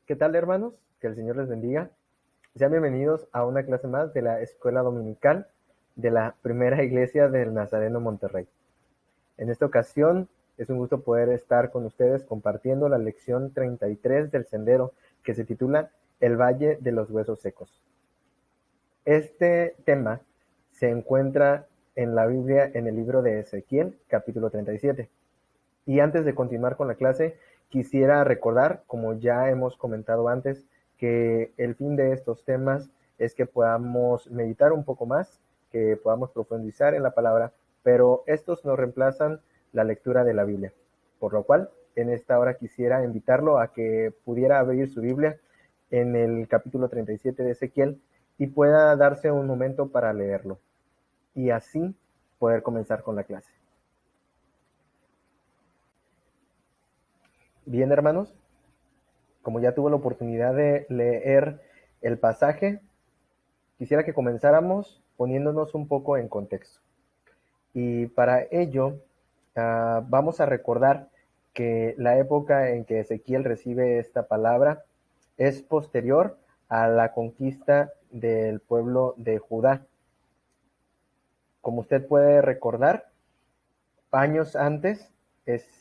¿Qué tal, hermanos? Que el Señor les bendiga. Sean bienvenidos a una clase más de la Escuela Dominical de la Primera Iglesia del Nazareno Monterrey. En esta ocasión es un gusto poder estar con ustedes compartiendo la lección 33 del Sendero, que se titula El Valle de los Huesos Secos. Este tema se encuentra en la Biblia en el libro de Ezequiel, capítulo 37. Y antes de continuar con la clase, quisiera recordar, como ya hemos comentado antes, que el fin de estos temas es que podamos meditar un poco más, que podamos profundizar en la palabra, pero estos no reemplazan la lectura de la Biblia. Por lo cual, en esta hora quisiera invitarlo a que pudiera abrir su Biblia en el capítulo 37 de Ezequiel y pueda darse un momento para leerlo y así poder comenzar con la clase. Bien, hermanos, como ya tuve la oportunidad de leer el pasaje, quisiera que comenzáramos poniéndonos un poco en contexto. Y para ello, vamos a recordar que la época en que Ezequiel recibe esta palabra es posterior a la conquista del pueblo de Judá. Como usted puede recordar, años antes,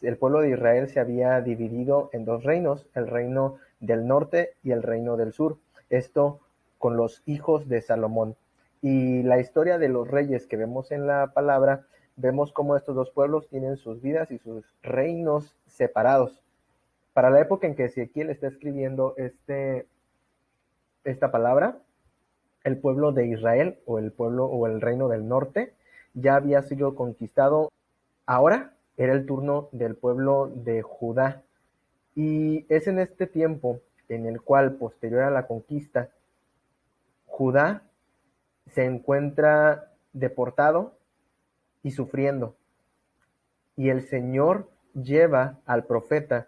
el pueblo de Israel se había dividido en dos reinos, el reino del norte y el reino del sur. Esto con los hijos de Salomón. Y la historia de los reyes que vemos en la palabra, vemos cómo estos dos pueblos tienen sus vidas y sus reinos separados. Para la época en que Ezequiel está escribiendo esta palabra, el pueblo de Israel o el pueblo o el reino del norte ya había sido conquistado. Ahora era el turno del pueblo de Judá, y es en este tiempo en el cual, posterior a la conquista, Judá se encuentra deportado y sufriendo, y el Señor lleva al profeta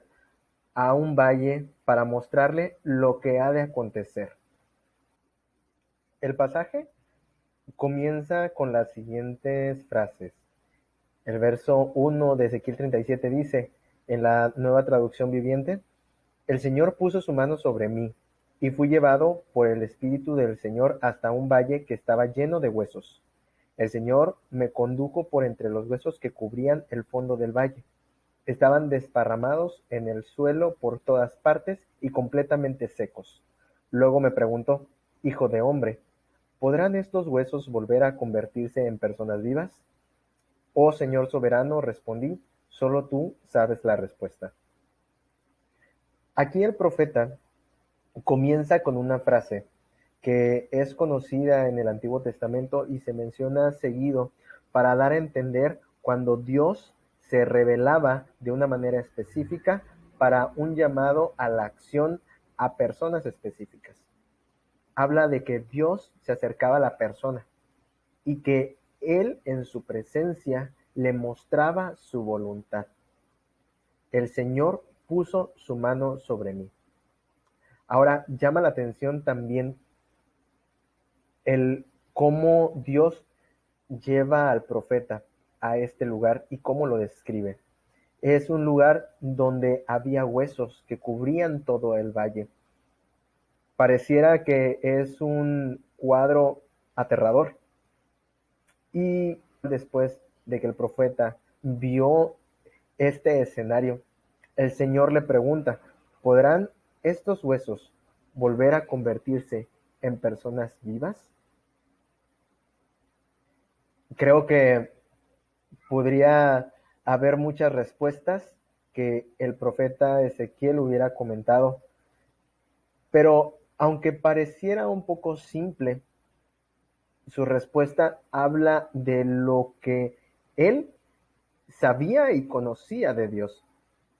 a un valle para mostrarle lo que ha de acontecer. El pasaje comienza con las siguientes frases. El verso 1 de Ezequiel 37 dice, en la Nueva Traducción Viviente: El Señor puso su mano sobre mí, y fui llevado por el Espíritu del Señor hasta un valle que estaba lleno de huesos. El Señor me condujo por entre los huesos que cubrían el fondo del valle. Estaban desparramados en el suelo por todas partes y completamente secos. Luego me preguntó: Hijo de hombre, ¿podrán estos huesos volver a convertirse en personas vivas? Oh Señor soberano, respondí, solo tú sabes la respuesta. Aquí el profeta comienza con una frase que es conocida en el Antiguo Testamento y se menciona seguido para dar a entender cuando Dios se revelaba de una manera específica para un llamado a la acción a personas específicas. Habla de que Dios se acercaba a la persona y que Él en su presencia le mostraba su voluntad. El Señor puso su mano sobre mí. Ahora llama la atención también el cómo Dios lleva al profeta a este lugar y cómo lo describe. Es un lugar donde había huesos que cubrían todo el valle. Pareciera que es un cuadro aterrador. Y después de que el profeta vio este escenario, el Señor le pregunta: ¿podrán estos huesos volver a convertirse en personas vivas? Creo que podría haber muchas respuestas que el profeta Ezequiel hubiera comentado, pero aunque pareciera un poco simple, su respuesta habla de lo que él sabía y conocía de Dios.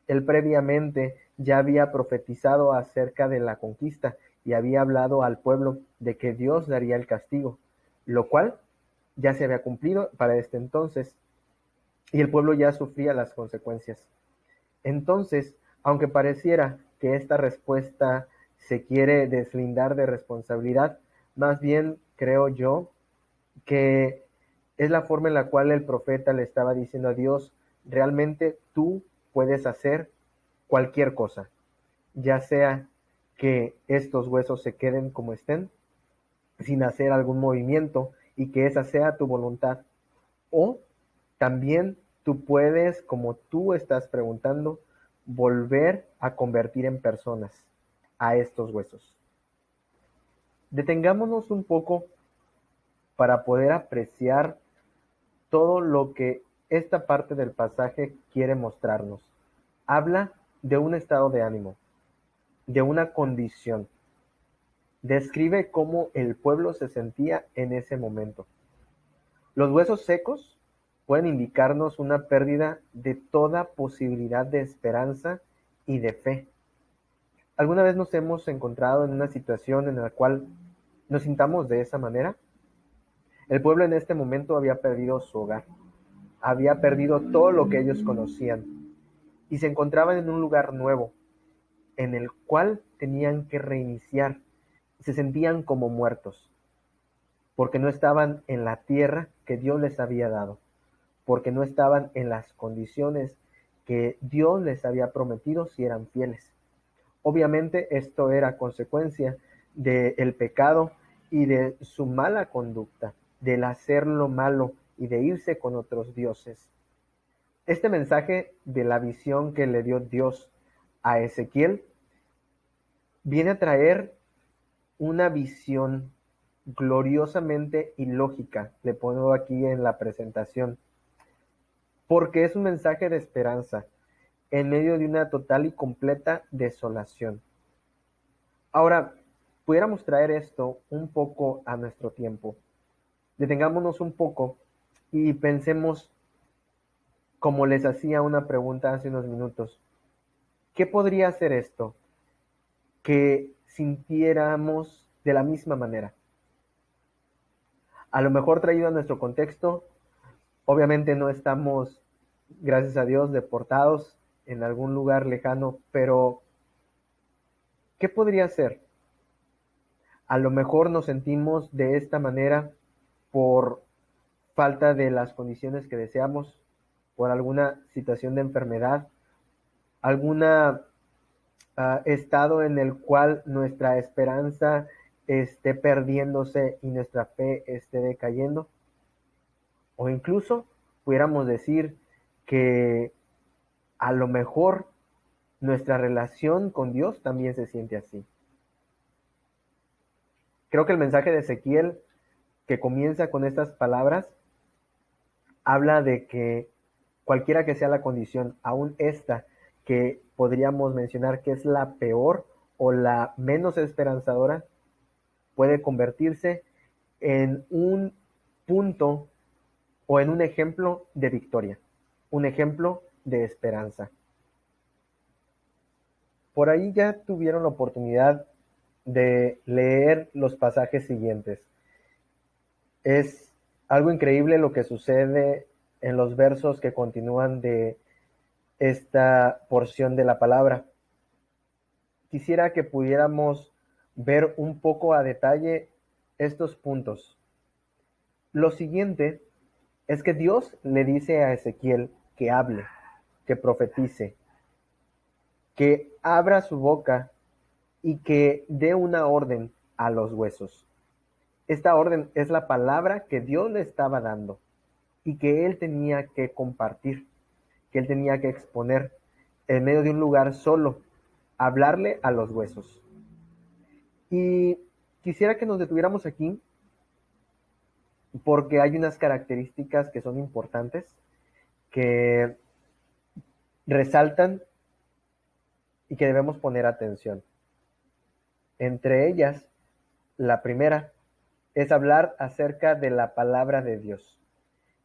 Él previamente ya había profetizado acerca de la conquista y había hablado al pueblo de que Dios daría el castigo, lo cual ya se había cumplido para este entonces, y el pueblo ya sufría las consecuencias. Entonces, aunque pareciera que esta respuesta se quiere deslindar de responsabilidad, más bien creo yo que es la forma en la cual el profeta le estaba diciendo a Dios: realmente tú puedes hacer cualquier cosa, ya sea que estos huesos se queden como estén, sin hacer algún movimiento y que esa sea tu voluntad. O también tú puedes, como tú estás preguntando, volver a convertir en personas a estos huesos. Detengámonos un poco para poder apreciar todo lo que esta parte del pasaje quiere mostrarnos. Habla de un estado de ánimo, de una condición. Describe cómo el pueblo se sentía en ese momento. Los huesos secos pueden indicarnos una pérdida de toda posibilidad de esperanza y de fe. ¿Alguna vez nos hemos encontrado en una situación en la cual nos sintamos de esa manera? El pueblo en este momento había perdido su hogar, había perdido todo lo que ellos conocían y se encontraban en un lugar nuevo, en el cual tenían que reiniciar. Se sentían como muertos, porque no estaban en la tierra que Dios les había dado, porque no estaban en las condiciones que Dios les había prometido si eran fieles. Obviamente esto era consecuencia del pecado y de su mala conducta, del hacer lo malo y de irse con otros dioses. Este mensaje de la visión que le dio Dios a Ezequiel viene a traer una visión gloriosamente ilógica, le pongo aquí en la presentación, porque es un mensaje de esperanza en medio de una total y completa desolación. Ahora, pudiéramos traer esto un poco a nuestro tiempo. Detengámonos un poco y pensemos, como les hacía una pregunta hace unos minutos, ¿qué podría ser esto que sintiéramos de la misma manera? A lo mejor traído a nuestro contexto, obviamente no estamos, gracias a Dios, deportados en algún lugar lejano, pero ¿qué podría ser? A lo mejor nos sentimos de esta manera por falta de las condiciones que deseamos, por alguna situación de enfermedad, algún estado en el cual nuestra esperanza esté perdiéndose y nuestra fe esté decayendo. O incluso pudiéramos decir que a lo mejor nuestra relación con Dios también se siente así. Creo que el mensaje de Ezequiel, que comienza con estas palabras, habla de que cualquiera que sea la condición, aún esta que podríamos mencionar que es la peor o la menos esperanzadora, puede convertirse en un punto o en un ejemplo de victoria, un ejemplo de esperanza. Por ahí ya tuvieron la oportunidad de leer los pasajes siguientes. Es algo increíble lo que sucede en los versos que continúan de esta porción de la palabra. Quisiera que pudiéramos ver un poco a detalle estos puntos. Lo siguiente es que Dios le dice a Ezequiel que hable, que profetice, que abra su boca y que dé una orden a los huesos. Esta orden es la palabra que Dios le estaba dando y que él tenía que compartir, que él tenía que exponer en medio de un lugar solo, hablarle a los huesos. Y quisiera que nos detuviéramos aquí porque hay unas características que son importantes, que resaltan y que debemos poner atención. Entre ellas, la primera es hablar acerca de la palabra de Dios,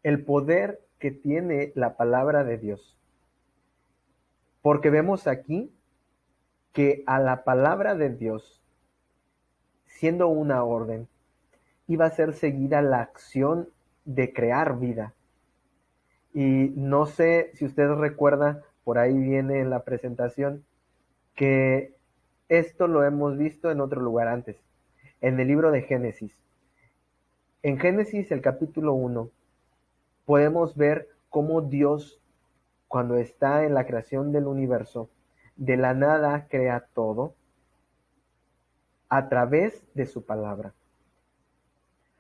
el poder que tiene la palabra de Dios. Porque vemos aquí que a la palabra de Dios, siendo una orden, iba a ser seguida la acción de crear vida. Y no sé si usted recuerda, por ahí viene en la presentación, que esto lo hemos visto en otro lugar antes, en el libro de Génesis. En Génesis, el capítulo 1, podemos ver cómo Dios, cuando está en la creación del universo, de la nada crea todo, a través de su palabra,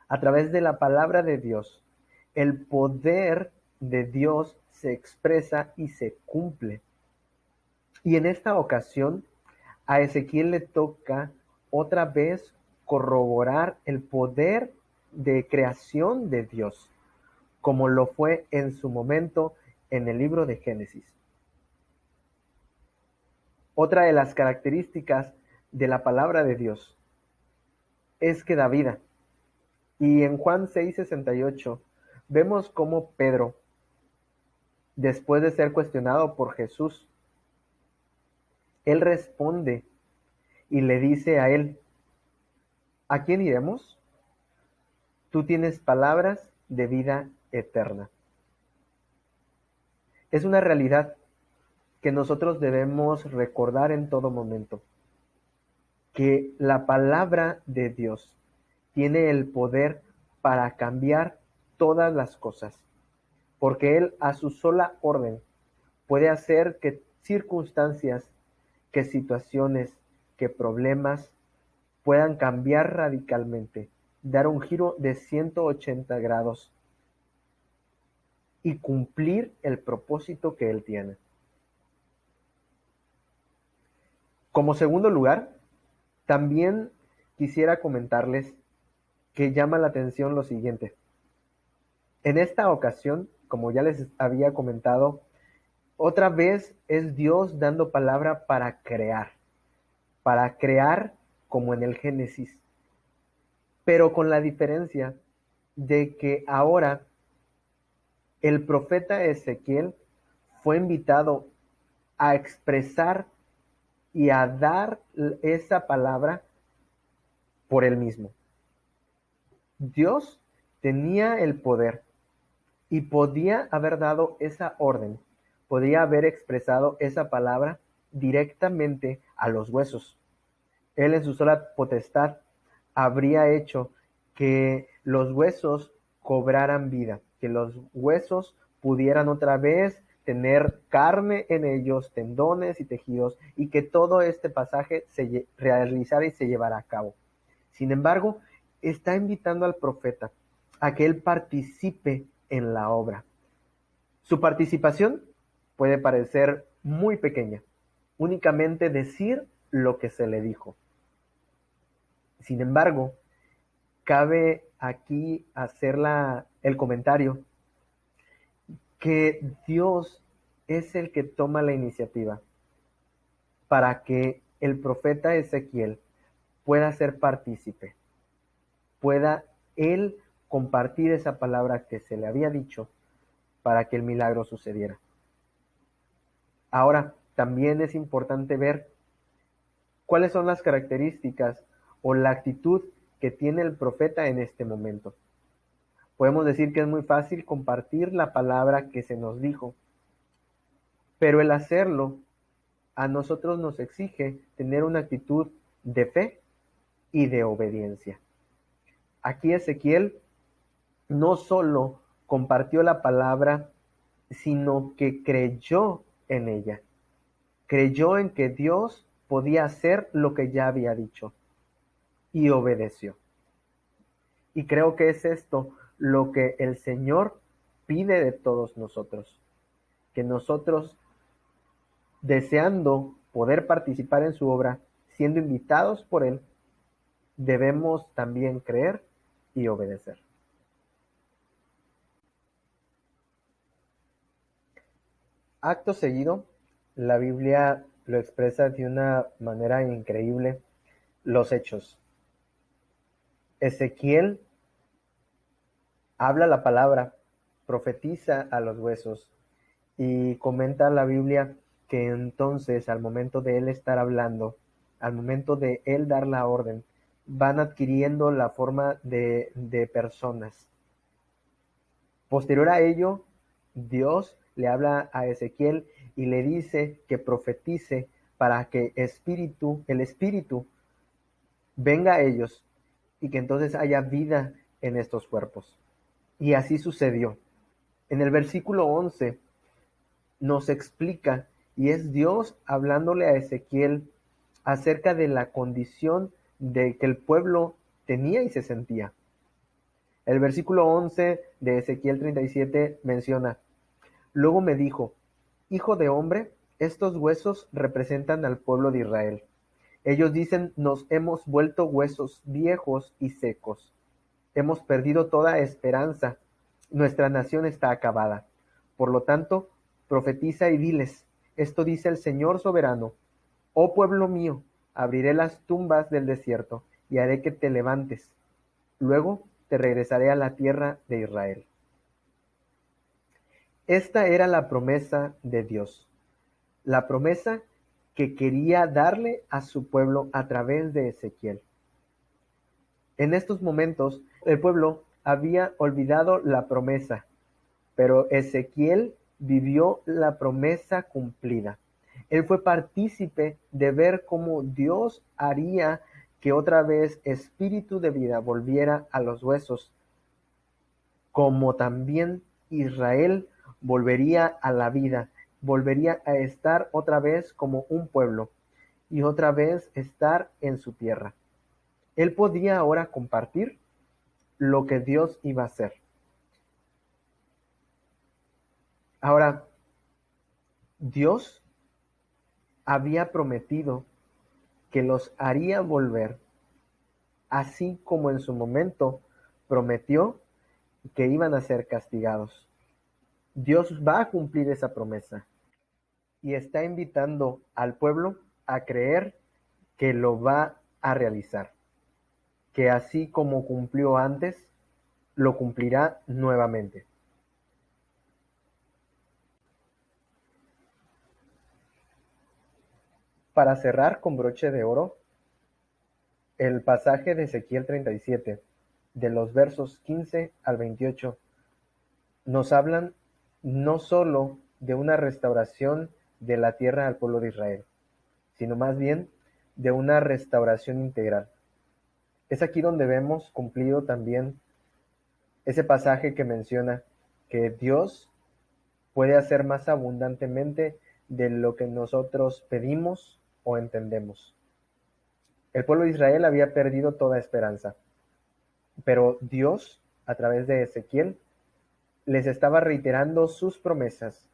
a través de la palabra de Dios. El poder de Dios se expresa y se cumple. Y en esta ocasión, a Ezequiel le toca otra vez corroborar el poder de creación de Dios, como lo fue en su momento en el libro de Génesis. Otra de las características de la palabra de Dios es que da vida. Y en Juan 6:68 vemos cómo Pedro, después de ser cuestionado por Jesús, él responde y le dice a él: ¿a quién iremos? Tú tienes palabras de vida eterna. Es una realidad que nosotros debemos recordar en todo momento, que la palabra de Dios tiene el poder para cambiar todas las cosas, porque Él a su sola orden puede hacer que circunstancias, que situaciones, que problemas puedan cambiar radicalmente, dar un giro de 180 grados y cumplir el propósito que Él tiene. Como segundo lugar, también quisiera comentarles que llama la atención lo siguiente. En esta ocasión, como ya les había comentado, otra vez es Dios dando palabra para crear como en el Génesis, pero con la diferencia de que ahora el profeta Ezequiel fue invitado a expresar y a dar esa palabra por él mismo. Dios tenía el poder y podía haber dado esa orden, podía haber expresado esa palabra directamente a los huesos. Él en su sola potestad habría hecho que los huesos cobraran vida, que los huesos pudieran otra vez tener carne en ellos, tendones y tejidos, y que todo este pasaje se realizara y se llevara a cabo. Sin embargo, está invitando al profeta a que él participe en la obra. Su participación puede parecer muy pequeña, únicamente decir lo que se le dijo. Sin embargo, cabe aquí hacer el comentario que Dios es el que toma la iniciativa para que el profeta Ezequiel pueda ser partícipe, pueda él compartir esa palabra que se le había dicho para que el milagro sucediera. Ahora, también es importante ver cuáles son las características o la actitud que tiene el profeta en este momento. Podemos decir que es muy fácil compartir la palabra que se nos dijo, pero el hacerlo a nosotros nos exige tener una actitud de fe y de obediencia. Aquí Ezequiel no solo compartió la palabra, sino que creyó en ella. Creyó en que Dios podía hacer lo que ya había dicho y obedeció. Y creo que es esto lo que el Señor pide de todos nosotros, que nosotros, deseando poder participar en su obra, siendo invitados por Él, debemos también creer y obedecer. Acto seguido, la Biblia lo expresa de una manera increíble, los hechos. Ezequiel habla la palabra, profetiza a los huesos y comenta la Biblia que entonces al momento de él estar hablando, al momento de él dar la orden, van adquiriendo la forma de personas. Posterior a ello, Dios le habla a Ezequiel y le dice que profetice para que el Espíritu venga a ellos y que entonces haya vida en estos cuerpos. Y así sucedió. En el versículo 11 nos explica, y es Dios hablándole a Ezequiel acerca de la condición de que el pueblo tenía y se sentía. El versículo 11 de Ezequiel 37 menciona: luego me dijo, hijo de hombre, estos huesos representan al pueblo de Israel. Ellos dicen, nos hemos vuelto huesos viejos y secos. Hemos perdido toda esperanza. Nuestra nación está acabada. Por lo tanto, profetiza y diles, esto dice el Señor soberano: oh pueblo mío, abriré las tumbas del desierto y haré que te levantes. Luego te regresaré a la tierra de Israel. Esta era la promesa de Dios, la promesa que quería darle a su pueblo a través de Ezequiel. En estos momentos, el pueblo había olvidado la promesa, pero Ezequiel vivió la promesa cumplida. Él fue partícipe de ver cómo Dios haría que otra vez espíritu de vida volviera a los huesos, como también Israel volvería a la vida, volvería a estar otra vez como un pueblo y otra vez estar en su tierra. Él podía ahora compartir lo que Dios iba a hacer. Ahora, Dios había prometido que los haría volver, así como en su momento prometió que iban a ser castigados. Dios va a cumplir esa promesa y está invitando al pueblo a creer que lo va a realizar, que así como cumplió antes, lo cumplirá nuevamente. Para cerrar con broche de oro, el pasaje de Ezequiel 37, de los versos 15 al 28, nos hablan no solo de una restauración de la tierra al pueblo de Israel, sino más bien de una restauración integral. Es aquí donde vemos cumplido también ese pasaje que menciona que Dios puede hacer más abundantemente de lo que nosotros pedimos o entendemos. El pueblo de Israel había perdido toda esperanza, pero Dios, a través de Ezequiel, les estaba reiterando sus promesas,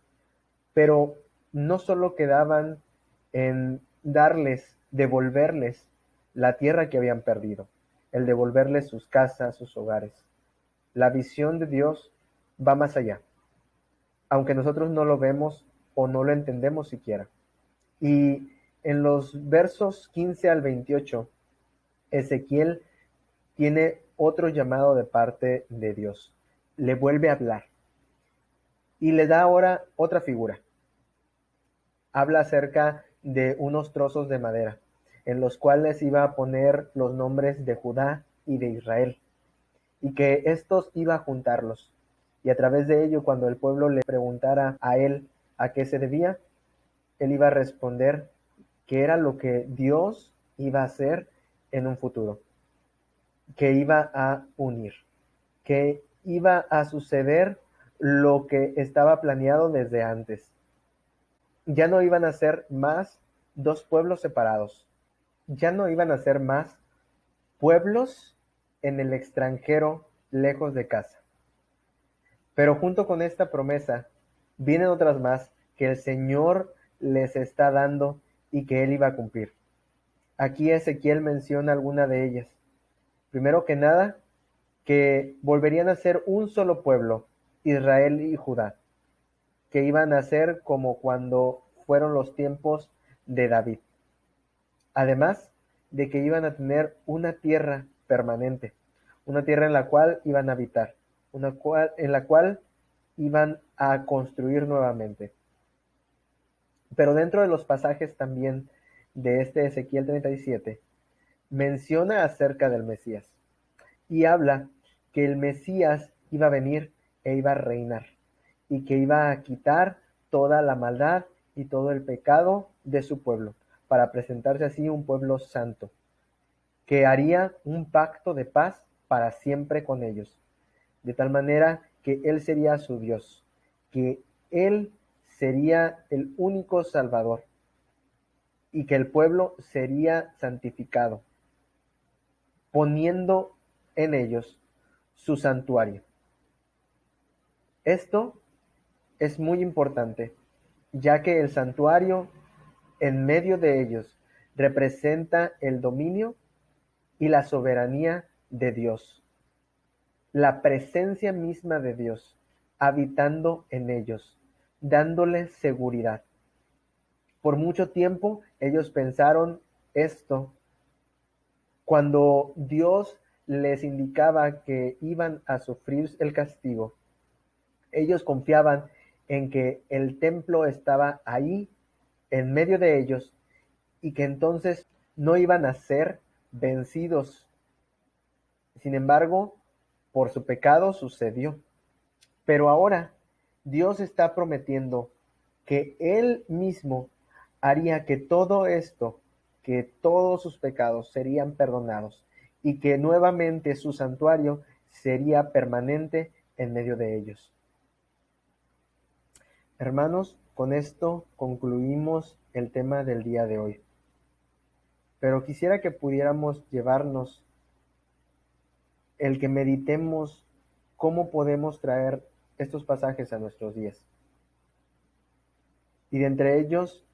pero no solo quedaban en darles, devolverles la tierra que habían perdido, el devolverles sus casas, sus hogares. La visión de Dios va más allá, aunque nosotros no lo vemos o no lo entendemos siquiera. Y en los versos 15 al 28, Ezequiel tiene otro llamado de parte de Dios. Le vuelve a hablar y le da ahora otra figura. Habla acerca de unos trozos de madera, en los cuales iba a poner los nombres de Judá y de Israel, y que estos iba a juntarlos. Y a través de ello, cuando el pueblo le preguntara a él a qué se debía, él iba a responder que era lo que Dios iba a hacer en un futuro, que iba a unir, que iba a suceder lo que estaba planeado desde antes. Ya no iban a ser más dos pueblos separados, ya no iban a ser más pueblos en el extranjero lejos de casa. Pero junto con esta promesa vienen otras más que el Señor les está dando y que Él iba a cumplir. Aquí Ezequiel menciona alguna de ellas. Primero que nada, que volverían a ser un solo pueblo, Israel y Judá, que iban a ser como cuando fueron los tiempos de David. Además de que iban a tener una tierra permanente, una tierra en la cual iban a habitar, en la cual iban a construir nuevamente. Pero dentro de los pasajes también de este Ezequiel 37, menciona acerca del Mesías y habla que el Mesías iba a venir e iba a reinar y que iba a quitar toda la maldad y todo el pecado de su pueblo, para presentarse así un pueblo santo, que haría un pacto de paz para siempre con ellos, de tal manera que Él sería su Dios, que Él sería el único Salvador y que el pueblo sería santificado. poniendo en ellos su santuario. Esto es muy importante, ya que el santuario en medio de ellos representa el dominio y la soberanía de Dios, la presencia misma de Dios habitando en ellos, dándoles seguridad. Por mucho tiempo ellos pensaron esto cuando Dios les indicaba que iban a sufrir el castigo. Ellos confiaban en que el templo estaba ahí en medio de ellos y que entonces no iban a ser vencidos. Sin embargo, por su pecado sucedió. Pero ahora Dios está prometiendo que Él mismo haría que todo esto, que todos sus pecados serían perdonados y que nuevamente su santuario sería permanente en medio de ellos. Hermanos, con esto concluimos el tema del día de hoy. Pero quisiera que pudiéramos llevarnos el que meditemos cómo podemos traer estos pasajes a nuestros días. Y de entre ellos,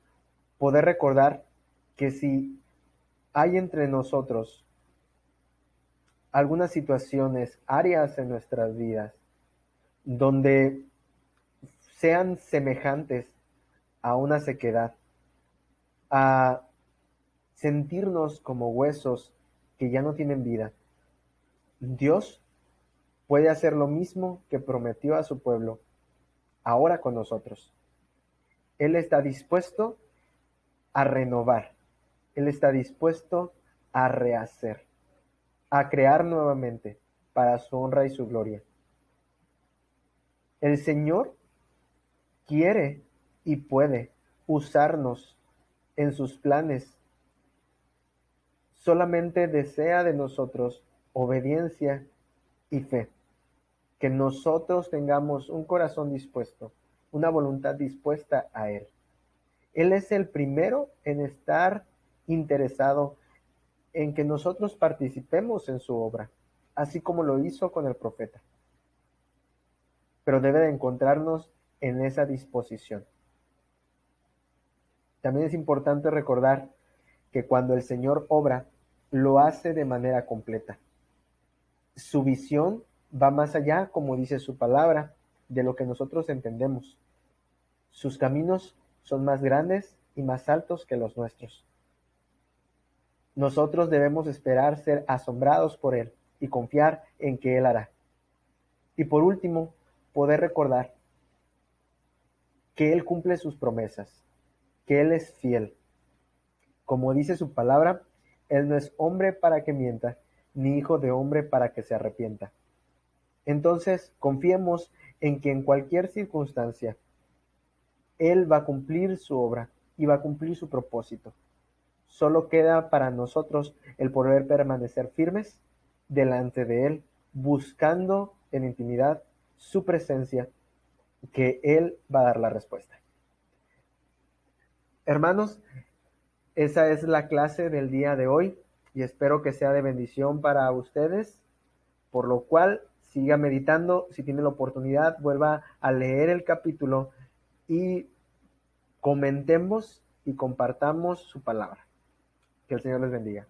poder recordar que si hay entre nosotros algunas situaciones, áreas en nuestras vidas, donde sean semejantes a una sequedad, a sentirnos como huesos que ya no tienen vida, Dios puede hacer lo mismo que prometió a su pueblo ahora con nosotros. Él está dispuesto a renovar, Él está dispuesto a rehacer, a crear nuevamente para su honra y su gloria. El Señor quiere y puede usarnos en sus planes. Solamente desea de nosotros obediencia y fe. Que nosotros tengamos un corazón dispuesto, una voluntad dispuesta a Él. Él es el primero en estar interesado en que nosotros participemos en su obra, así como lo hizo con el profeta. Pero debe de encontrarnos en esa disposición. También es importante recordar que cuando el Señor obra, lo hace de manera completa. Su visión va más allá, como dice su palabra, de lo que nosotros entendemos. Sus caminos son más grandes y más altos que los nuestros. Nosotros debemos esperar ser asombrados por Él y confiar en que Él hará. Y por último, poder recordar que Él cumple sus promesas, que Él es fiel. Como dice su palabra, Él no es hombre para que mienta, ni hijo de hombre para que se arrepienta. Entonces, confiemos en que en cualquier circunstancia, Él va a cumplir su obra y va a cumplir su propósito. Solo queda para nosotros el poder permanecer firmes delante de Él, buscando en intimidad su presencia, que Él va a dar la respuesta. Hermanos, esa es la clase del día de hoy y espero que sea de bendición para ustedes, por lo cual siga meditando. Si tiene la oportunidad, vuelva a leer el capítulo y comentemos y compartamos su palabra. Que el Señor les bendiga.